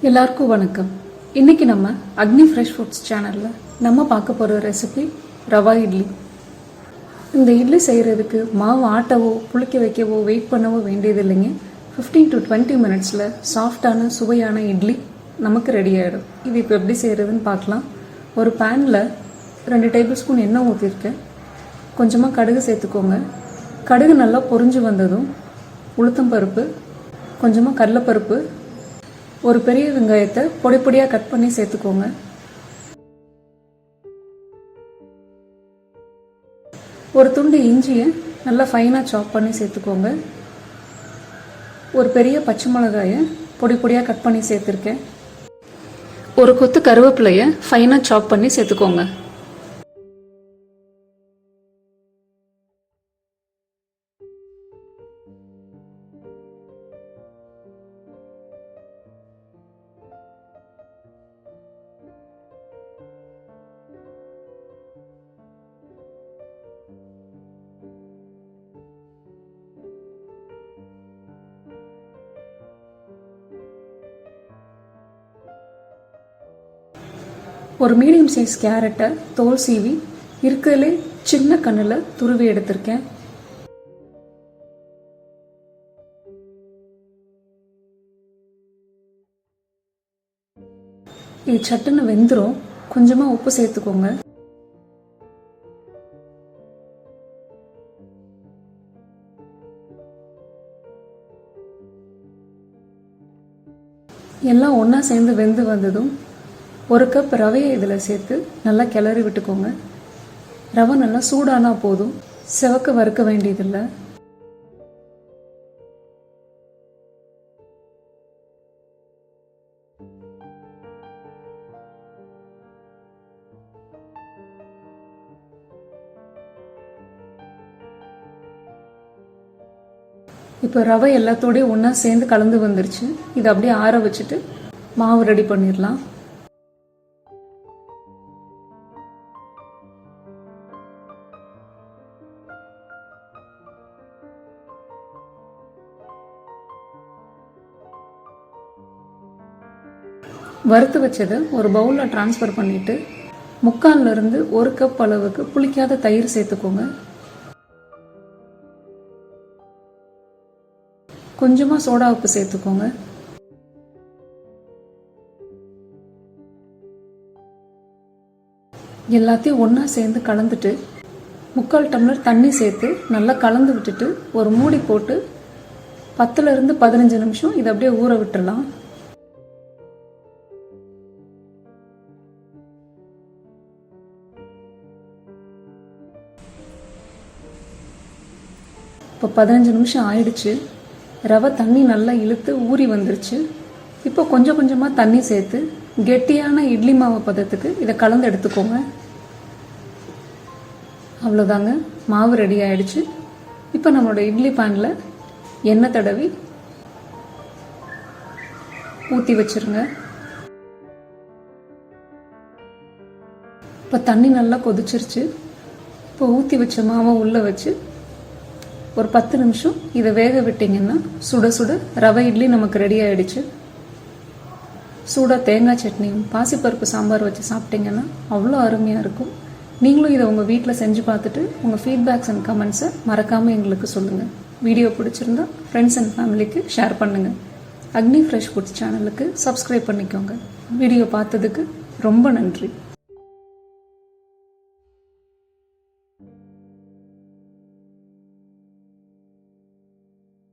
எல்லாருக்கும் வணக்கம். இன்னைக்கு நம்ம அக்னி ஃப்ரெஷ் ஃபுட்ஸ் சேனலில் நம்ம பார்க்க போகிற ரெசிபி ரவா இட்லி. இந்த இட்லி செய்கிறதுக்கு மாவு ஆட்டவோ புளிக்க வைக்கவோ வெயிட் பண்ணவோ வேண்டியது இல்லைங்க. 15 to 20 மினிட்ஸில் சாஃப்டான சுவையான இட்லி நமக்கு ரெடி ஆகிடும். இது இப்போ எப்படி செய்கிறதுன்னு பார்க்கலாம். ஒரு பேனில் 2 டேபிள் ஸ்பூன் எண்ணெய் ஊற்றிருக்கேன். கொஞ்சமாக கடுகு சேர்த்துக்கோங்க. கடுகு நல்லா பொரிஞ்சு வந்ததும் உளுத்தம்பருப்பு, கொஞ்சமாக கடலைப்பருப்பு, ஒரு பெரிய வெங்காயத்தை பொடி பொடியாக கட் பண்ணி சேர்த்துக்கோங்க. ஒரு துண்டு இஞ்சியை நல்லா ஃபைனாக சாப் பண்ணி சேர்த்துக்கோங்க. ஒரு பெரிய பச்சை மிளகாயை பொடி பொடியாக கட் பண்ணி சேர்த்துருக்கேன். ஒரு கொத்து கருவேப்பிலையை ஃபைனாக சாப் பண்ணி சேர்த்துக்கோங்க. ஒரு மீடியம் சைஸ் கேரட்டை தோல் சீவி இருக்கிறதுலே சின்ன கண்ணில் துருவி எடுத்திருக்கேன். இது சட்டுன்னு வெந்துடும். கொஞ்சமாக உப்பு சேர்த்துக்கோங்க. எல்லாம் ஒன்றா சேர்ந்து வெந்து வந்ததும் 1 கப் ரவையை இதில் சேர்த்து நல்லா கிளறி விட்டுக்கோங்க. ரவை நல்லா சூடானா போதும், செவக்க வறுக்க வேண்டியதில்லை. இப்போ ரவை எல்லாத்தோடையும் ஒன்றா சேர்ந்து கலந்து வந்துருச்சு. இதை அப்படியே ஆற வச்சுட்டு மாவு ரெடி பண்ணிடலாம். வறுத்து வச்சதை ஒரு பவுலில் ட்ரான்ஸ்ஃபர் பண்ணிவிட்டு 3/4 1 கப் அளவுக்கு புளிக்காத தயிர் சேர்த்துக்கோங்க. கொஞ்சமாக சோடா உப்பு சேர்த்துக்கோங்க. எல்லாத்தையும் ஒன்றா சேர்ந்து கலந்துட்டு 3/4 டம்ளர் தண்ணி சேர்த்து நல்லா கலந்து விட்டுட்டு ஒரு மூடி போட்டு 10 to 15 நிமிஷம் இதை அப்படியே ஊற விட்டுடலாம். இப்போ 15 நிமிஷம் ஆயிடுச்சு. ரவை தண்ணி நல்லா இழுத்து ஊறி வந்துருச்சு. இப்போ கொஞ்சம் கொஞ்சமாக தண்ணி சேர்த்து கெட்டியான இட்லி மாவு பதத்துக்கு இதை கலந்து எடுத்துக்கோங்க. அவ்வளோதாங்க, மாவு ரெடி ஆயிடுச்சு. இப்போ நம்மளோட இட்லி பேனில் எண்ணெய் தடவி ஊற்றி வச்சிருங்க. இப்போ தண்ணி நல்லா கொதிச்சிருச்சு. இப்போ ஊற்றி வச்ச மாவை உள்ளே வச்சு ஒரு 10 நிமிஷம் இதை வேக விட்டிங்கன்னா சுட சுட ரவை இட்லி நமக்கு ரெடி ஆகிடுச்சு. சூடாக தேங்காய் சட்னியும் பாசிப்பருப்பு சாம்பார் வச்சு சாப்பிட்டிங்கன்னா அவ்வளோ அருமையாக இருக்கும். நீங்களும் இதை உங்கள் வீட்டில் செஞ்சு பார்த்துட்டு உங்கள் ஃபீட்பேக்ஸ் அண்ட் கமெண்ட்ஸை மறக்காமல் எங்களுக்கு சொல்லுங்கள். வீடியோ பிடிச்சிருந்தா ஃப்ரெண்ட்ஸ் அண்ட் ஃபேமிலிக்கு ஷேர் பண்ணுங்கள். அக்னி ஃப்ரெஷ் ஃபுட்ஸ் சேனலுக்கு சப்ஸ்கிரைப் பண்ணிக்கோங்க. வீடியோ பார்த்ததுக்கு ரொம்ப நன்றி.